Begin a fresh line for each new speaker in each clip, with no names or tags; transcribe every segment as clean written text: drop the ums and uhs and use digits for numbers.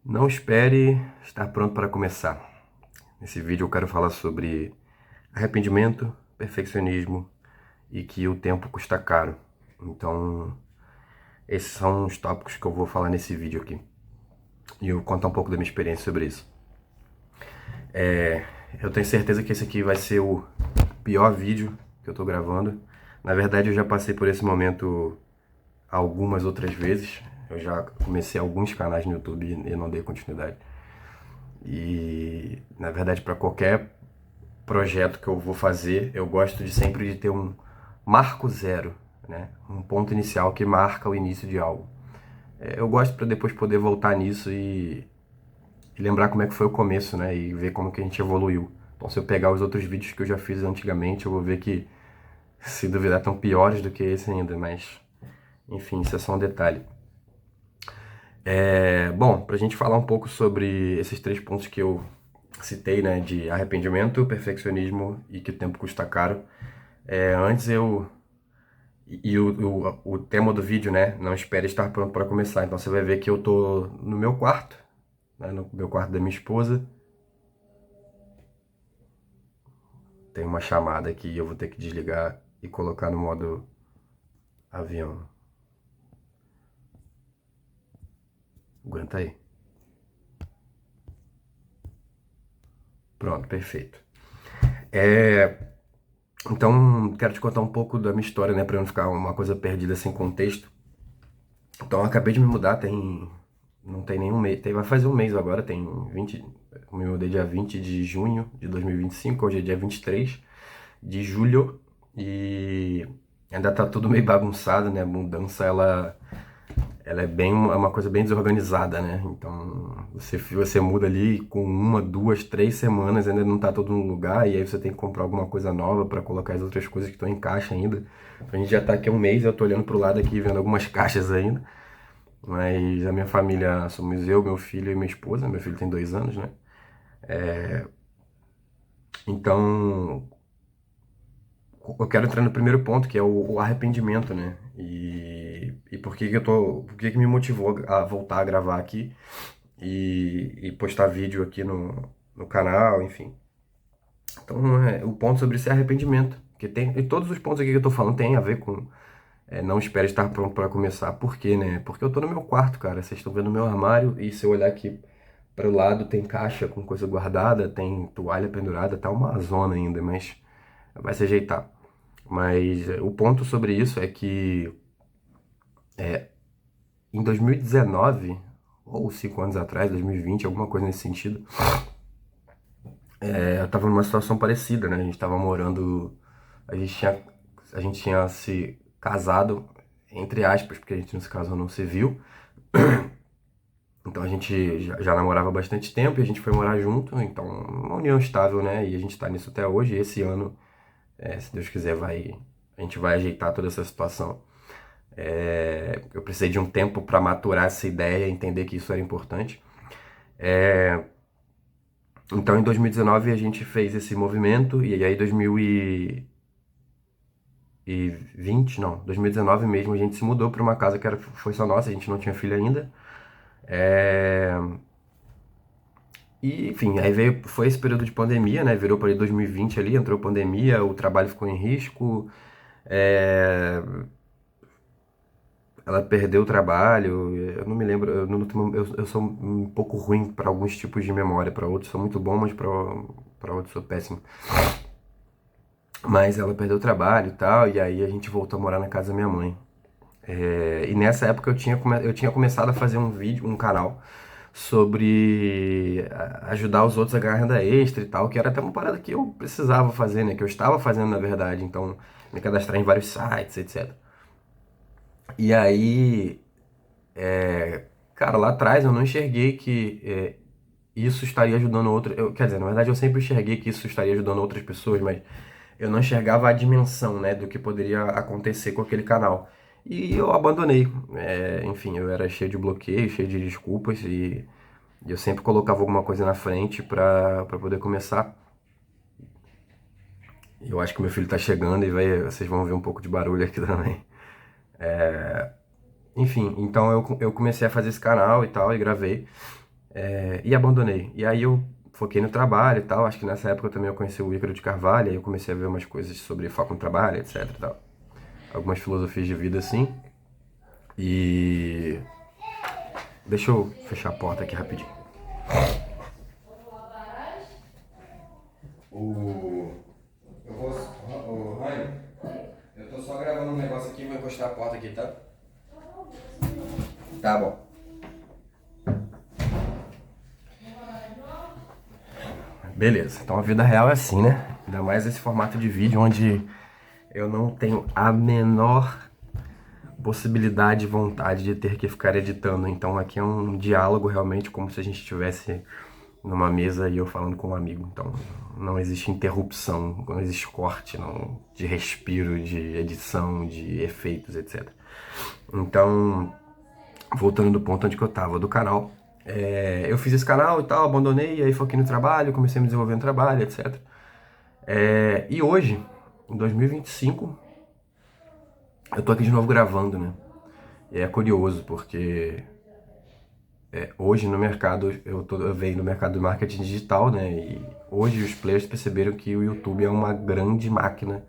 Não espere estar pronto para começar. Nesse vídeo eu quero falar sobre arrependimento, perfeccionismo e que o tempo custa caro. Então, esses são os tópicos que eu vou falar nesse vídeo aqui. E eu vou contar um pouco da minha experiência sobre isso. Eu tenho certeza que esse aqui vai ser o pior vídeo que eu tô gravando. Na verdade, eu já passei por esse momento algumas outras vezes. Eu já comecei alguns canais no YouTube e não dei continuidade. E, na verdade, para qualquer projeto que eu vou fazer, eu gosto de sempre de ter um marco zero, né? Um ponto inicial que marca o início de algo. Eu gosto para depois poder voltar nisso e lembrar como é que foi o começo, né? E ver como que a gente evoluiu. Então, se eu pegar os outros vídeos que eu já fiz antigamente, eu vou ver que, se duvidar, estão piores do que esse ainda, mas, enfim, isso é só um detalhe. Bom, para a gente falar um pouco sobre esses três pontos que eu citei, né, de arrependimento, perfeccionismo e que o tempo custa caro. Antes eu e o tema do vídeo, né, não espere estar pronto para começar. Então você vai ver que eu tô no meu quarto, né, no meu quarto da minha esposa. Tem uma chamada aqui e eu vou ter que desligar e colocar no modo avião. Aguenta aí. Pronto, perfeito. Então, quero te contar um pouco da minha história, né, para não ficar uma coisa perdida sem contexto. Então, eu acabei de me mudar, não tem nenhum mês, vai fazer um mês agora, tem 20, eu me mudei dia 20 de junho de 2025, hoje é dia 23 de julho e ainda tá tudo meio bagunçado, né? A mudança, ela é uma coisa bem desorganizada, né? Então, você muda ali com uma, duas, 3 semanas, ainda não tá todo no lugar, e aí você tem que comprar alguma coisa nova para colocar as outras coisas que estão em caixa ainda. A gente já tá aqui há um mês, eu tô olhando pro lado aqui, vendo algumas caixas ainda. Mas a minha família somos eu, meu filho e minha esposa. Meu filho tem 2 anos, né? Então, eu quero entrar no primeiro ponto, que é o arrependimento, né? E por que me motivou a voltar a gravar aqui e postar vídeo aqui no canal, enfim. Então, o ponto sobre isso é arrependimento. E todos os pontos aqui que eu tô falando têm a ver com não espere estar pronto para começar. Por quê, né? Porque eu tô no meu quarto, cara. Vocês estão vendo o meu armário e se eu olhar aqui para o lado tem caixa com coisa guardada, tem toalha pendurada, tá uma zona ainda, mas vai se ajeitar. Mas o ponto sobre isso é que em 2019, ou 5 anos atrás, 2020, alguma coisa nesse sentido, eu tava numa situação parecida, né? A gente tava morando, a gente tinha, a gente tinha se casado, entre aspas, porque a gente não se casou no civil. Então a gente já namorava há bastante tempo e a gente foi morar junto, então uma união estável, né? E a gente tá nisso até hoje. E esse ano, se Deus quiser, a gente vai ajeitar toda essa situação. Eu precisei de um tempo para maturar essa ideia, entender que isso era importante. Então em 2019 a gente fez esse movimento e aí 2020, não, 2019 mesmo a gente se mudou para uma casa que foi só nossa, a gente não tinha filho ainda. É, E, enfim, foi esse período de pandemia, né? Virou para 2020 ali, entrou pandemia, o trabalho ficou em risco, é, ela perdeu o trabalho, eu não me lembro, eu sou um pouco ruim para alguns tipos de memória, para outros sou muito bom, mas para outros sou péssimo. Mas ela perdeu o trabalho e tal, e aí a gente voltou a morar na casa da minha mãe. E nessa época eu tinha começado a fazer um vídeo, um canal sobre ajudar os outros a ganhar renda extra e tal, que era até uma parada que eu precisava fazer, né? Que eu estava fazendo na verdade, então me cadastrar em vários sites, etc. E aí, cara, lá atrás eu não enxerguei que isso estaria ajudando quer dizer, na verdade eu sempre enxerguei que isso estaria ajudando outras pessoas, mas eu não enxergava a dimensão, né, do que poderia acontecer com aquele canal. E eu abandonei. Enfim, eu era cheio de bloqueio, cheio de desculpas e eu sempre colocava alguma coisa na frente pra poder começar. Eu acho que meu filho tá chegando e vocês vão ver um pouco de barulho aqui também. Enfim, então eu comecei a fazer esse canal e tal, e gravei. e abandonei. E aí eu foquei no trabalho e tal. Acho que nessa época também eu conheci o Ícaro de Carvalho, aí eu comecei a ver umas coisas sobre foco no trabalho, etc e tal. Algumas filosofias de vida assim. E deixa eu fechar a porta aqui rapidinho. O. Eu vou. O Ryan, eu tô só gravando um negócio aqui, vou encostar a porta aqui, tá? Tá bom. Beleza, então a vida real é assim, né? Ainda mais esse formato de vídeo onde eu não tenho a menor possibilidade e vontade de ter que ficar editando. Então aqui é um diálogo realmente como se a gente estivesse numa mesa e eu falando com um amigo. Então não existe interrupção, não existe corte não, de respiro, de edição, de efeitos, etc. Então, voltando do ponto onde que eu tava, do canal. Eu fiz esse canal e tal, abandonei, aí foquei no trabalho, comecei a me desenvolver no trabalho, etc. E hoje, em 2025, eu tô aqui de novo gravando, né? E é curioso, porque hoje no mercado, eu venho no mercado do marketing digital, né? E hoje os players perceberam que o YouTube é uma grande máquina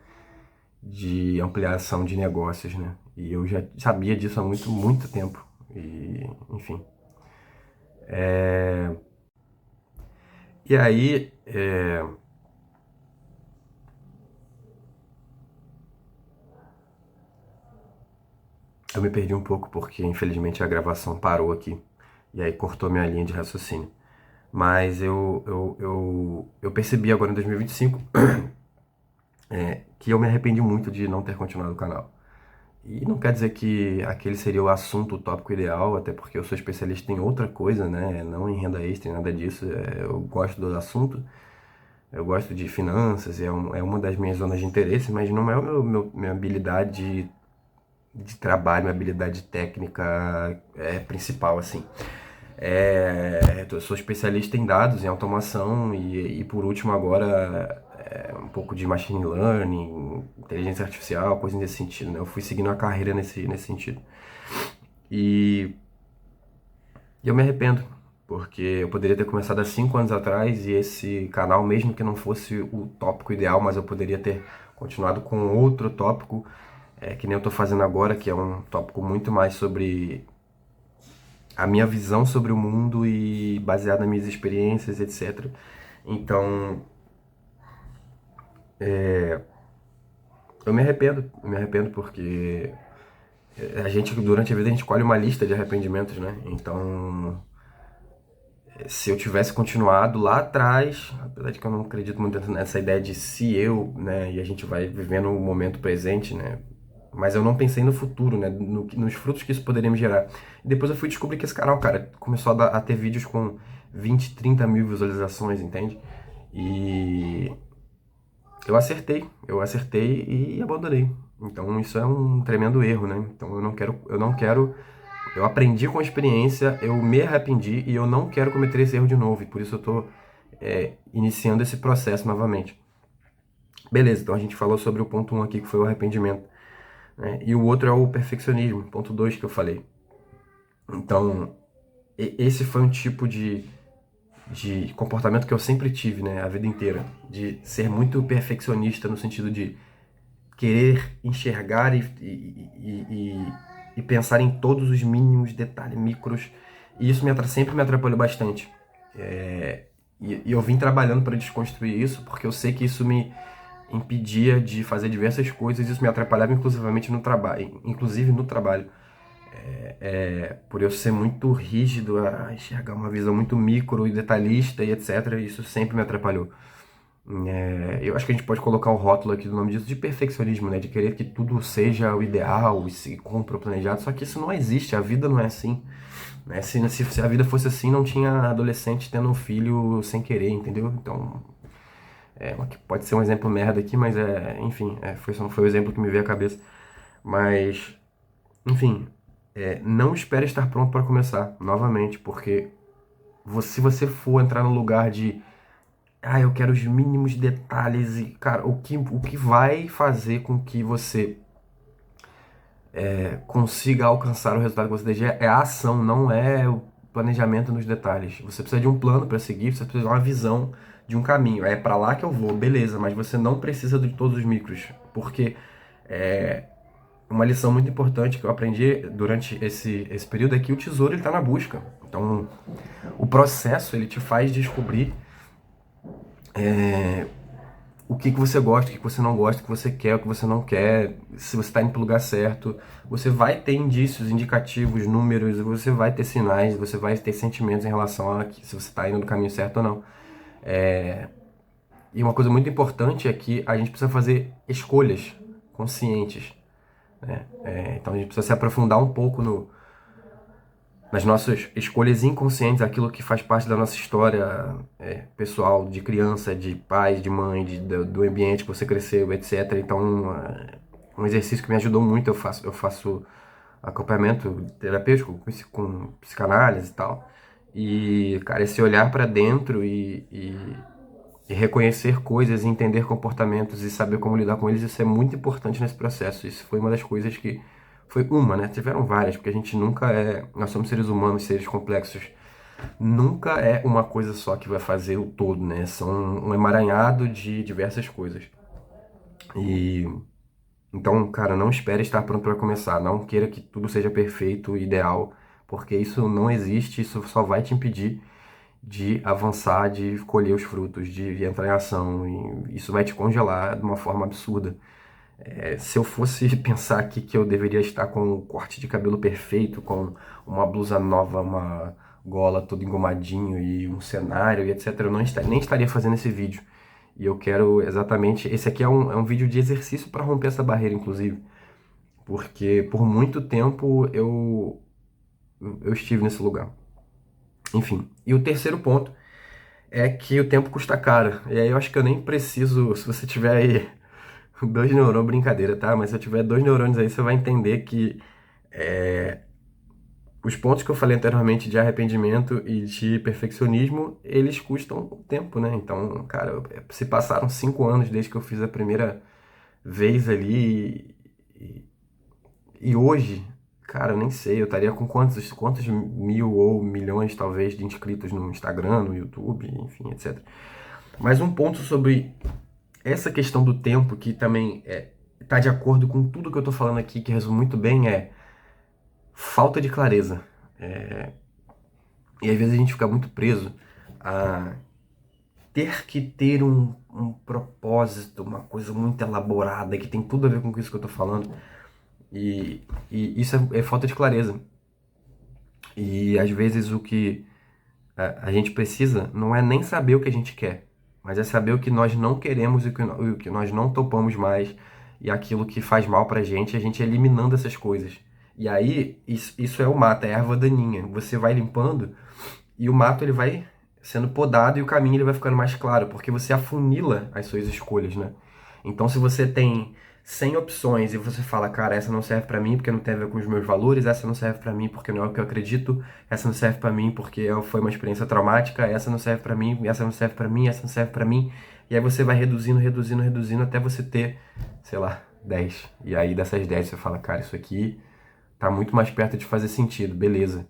de ampliação de negócios, né? E eu já sabia disso há muito, muito tempo. E, enfim. E aí, eu me perdi um pouco porque infelizmente a gravação parou aqui. E aí cortou minha linha de raciocínio. Mas eu percebi agora em 2025 que eu me arrependi muito de não ter continuado o canal. E não quer dizer que aquele seria o assunto, o tópico ideal, até porque eu sou especialista em outra coisa, né? Não em renda extra, nada disso. Eu gosto do assunto, eu gosto de finanças, é uma das minhas zonas de interesse, mas não é minha habilidade de trabalho, minha habilidade técnica principal, assim. Eu sou especialista em dados, em automação e por último agora um pouco de machine learning, inteligência artificial, coisas nesse sentido, né? Eu fui seguindo a carreira nesse sentido. E eu me arrependo, porque eu poderia ter começado há 5 anos atrás e esse canal, mesmo que não fosse o tópico ideal, mas eu poderia ter continuado com outro tópico, que nem eu estou fazendo agora, que é um tópico muito mais sobre a minha visão sobre o mundo e baseado nas minhas experiências, etc. Então, eu me arrependo porque a gente, durante a vida, a gente colhe uma lista de arrependimentos, né? Então, se eu tivesse continuado lá atrás, apesar de que eu não acredito muito nessa ideia de se eu, né? E a gente vai vivendo o momento presente, né? Mas eu não pensei no futuro, né? Nos frutos que isso poderia me gerar. E depois eu fui descobrir que esse canal, cara, começou a ter vídeos com 20, 30 mil visualizações, entende? E eu acertei e abandonei. Então isso é um tremendo erro, né? Então eu aprendi com a experiência, eu me arrependi e eu não quero cometer esse erro de novo. E por isso eu tô iniciando esse processo novamente. Beleza, então a gente falou sobre o ponto 1 aqui, que foi o arrependimento, né? E o outro é o perfeccionismo, ponto 2 que eu falei. Então, esse foi um tipo de comportamento que eu sempre tive, né, a vida inteira, de ser muito perfeccionista no sentido de querer enxergar e pensar em todos os mínimos detalhes, micros, e isso sempre me atrapalhou bastante. E eu vim trabalhando para desconstruir isso, porque eu sei que isso me impedia de fazer diversas coisas, isso me atrapalhava inclusive no trabalho. Por eu ser muito rígido, a enxergar uma visão muito micro e detalhista e etc., isso sempre me atrapalhou. Eu acho que a gente pode colocar o rótulo aqui do nome disso de perfeccionismo, né? De querer que tudo seja o ideal e se cumpra o planejado, só que isso não existe, a vida não é assim, né? Se a vida fosse assim, não tinha adolescente tendo um filho sem querer, entendeu? Então, pode ser um exemplo merda aqui, mas enfim, só não foi o exemplo que me veio à cabeça. Mas, enfim, não espere estar pronto para começar, novamente, porque se você for entrar no lugar de eu quero os mínimos detalhes e, cara, o que vai fazer com que você consiga alcançar o resultado que você deseja é a ação, não é planejamento nos detalhes. Você precisa de um plano para seguir, você precisa de uma visão de um caminho. É para lá que eu vou, beleza, mas você não precisa de todos os micros, porque uma lição muito importante que eu aprendi durante esse período é que o tesouro ele está na busca. Então, o processo ele te faz descobrir o que você gosta, o que você não gosta, o que você quer, o que você não quer, se você está indo para o lugar certo. Você vai ter indícios, indicativos, números, você vai ter sinais, você vai ter sentimentos em relação a se você está indo no caminho certo ou não. E uma coisa muito importante é que a gente precisa fazer escolhas conscientes, né? Então a gente precisa se aprofundar um pouco nas nossas escolhas inconscientes, aquilo que faz parte da nossa história pessoal, de criança, de pais, de mãe, do ambiente que você cresceu, etc. Então, um exercício que me ajudou muito, eu faço acompanhamento terapêutico com psicanálise e tal. E, cara, esse olhar para dentro e reconhecer coisas, entender comportamentos e saber como lidar com eles, isso é muito importante nesse processo. Isso foi uma das coisas que... Foi uma, né? Tiveram várias, porque a gente nunca é... Nós somos seres humanos, seres complexos. Nunca é uma coisa só que vai fazer o todo, né? São um emaranhado de diversas coisas. E... Então, cara, não espere estar pronto para começar. Não queira que tudo seja perfeito, ideal, porque isso não existe, isso só vai te impedir de avançar, de colher os frutos, de entrar em ação. E isso vai te congelar de uma forma absurda. Se eu fosse pensar aqui que eu deveria estar com um corte de cabelo perfeito, com uma blusa nova, uma gola todo engomadinho e um cenário e etc., eu não nem estaria fazendo esse vídeo. E eu quero exatamente... Esse aqui é um vídeo de exercício para romper essa barreira, inclusive. Porque por muito tempo eu estive nesse lugar. Enfim, e o terceiro ponto é que o tempo custa caro. E aí eu acho que eu nem preciso, se você tiver aí dois neurônios, brincadeira, tá? Mas se eu tiver dois neurônios aí, você vai entender que os pontos que eu falei anteriormente de arrependimento e de perfeccionismo, eles custam tempo, né? Então, cara, se passaram 5 anos desde que eu fiz a primeira vez ali e hoje, cara, eu nem sei, eu estaria com quantos mil ou milhões, talvez, de inscritos no Instagram, no YouTube, enfim, etc. Mas um ponto sobre essa questão do tempo, que também tá de acordo com tudo que eu tô falando aqui, que resume muito bem, é falta de clareza. E às vezes a gente fica muito preso a ter que ter um propósito, uma coisa muito elaborada, que tem tudo a ver com isso que eu tô falando. E isso é falta de clareza. E às vezes o que a gente precisa não é nem saber o que a gente quer, mas é saber o que nós não queremos e o que nós não topamos mais e aquilo que faz mal pra gente, a gente eliminando essas coisas. E aí, isso é o mato, é a erva daninha. Você vai limpando e o mato ele vai sendo podado e o caminho ele vai ficando mais claro, porque você afunila as suas escolhas, né? Então, se você tem 100 opções e você fala, cara, essa não serve pra mim porque não tem a ver com os meus valores, essa não serve pra mim porque não é o que eu acredito, essa não serve pra mim porque foi uma experiência traumática, essa não serve pra mim, essa não serve pra mim, essa não serve pra mim, e aí você vai reduzindo, reduzindo, reduzindo até você ter, sei lá, 10. E aí dessas 10 você fala, cara, isso aqui tá muito mais perto de fazer sentido, beleza.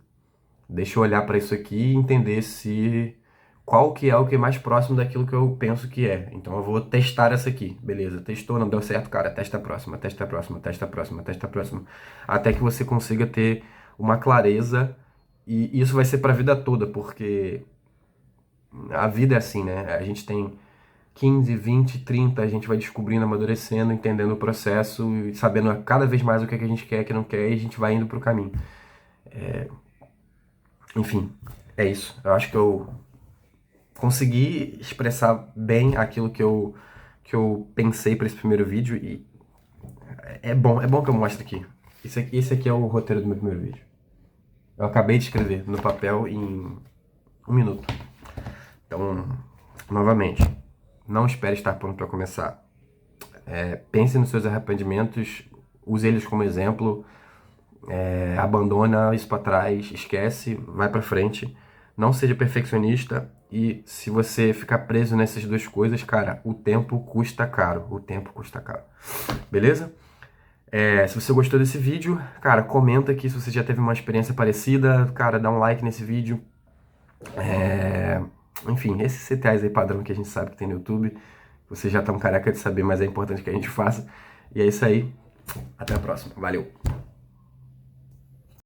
Deixa eu olhar pra isso aqui e entender se qual que é o que é mais próximo daquilo que eu penso que é. Então eu vou testar essa aqui. Beleza, testou, não deu certo, cara, testa a próxima, testa a próxima, testa a próxima, testa a próxima. Até que você consiga ter uma clareza e isso vai ser pra vida toda, porque a vida é assim, né? A gente tem 15, 20, 30, a gente vai descobrindo, amadurecendo, entendendo o processo e sabendo cada vez mais o que é que a gente quer, o que não quer, e a gente vai indo pro caminho. Enfim, é isso. Eu acho que eu consegui expressar bem aquilo que eu pensei para esse primeiro vídeo e é bom que eu mostre aqui. Esse aqui é o roteiro do meu primeiro vídeo. Eu acabei de escrever no papel em 1 minuto. Então, novamente, não espere estar pronto para começar. Pense nos seus arrependimentos, use eles como exemplo, abandona isso para trás, esquece, vai para frente. Não seja perfeccionista e se você ficar preso nessas duas coisas, cara, o tempo custa caro. O tempo custa caro. Beleza? Se você gostou desse vídeo, cara, comenta aqui se você já teve uma experiência parecida, cara, dá um like nesse vídeo. Enfim, esses CTAs aí padrão que a gente sabe que tem no YouTube, você já tá um careca de saber, mas é importante que a gente faça. E é isso aí, até a próxima, valeu!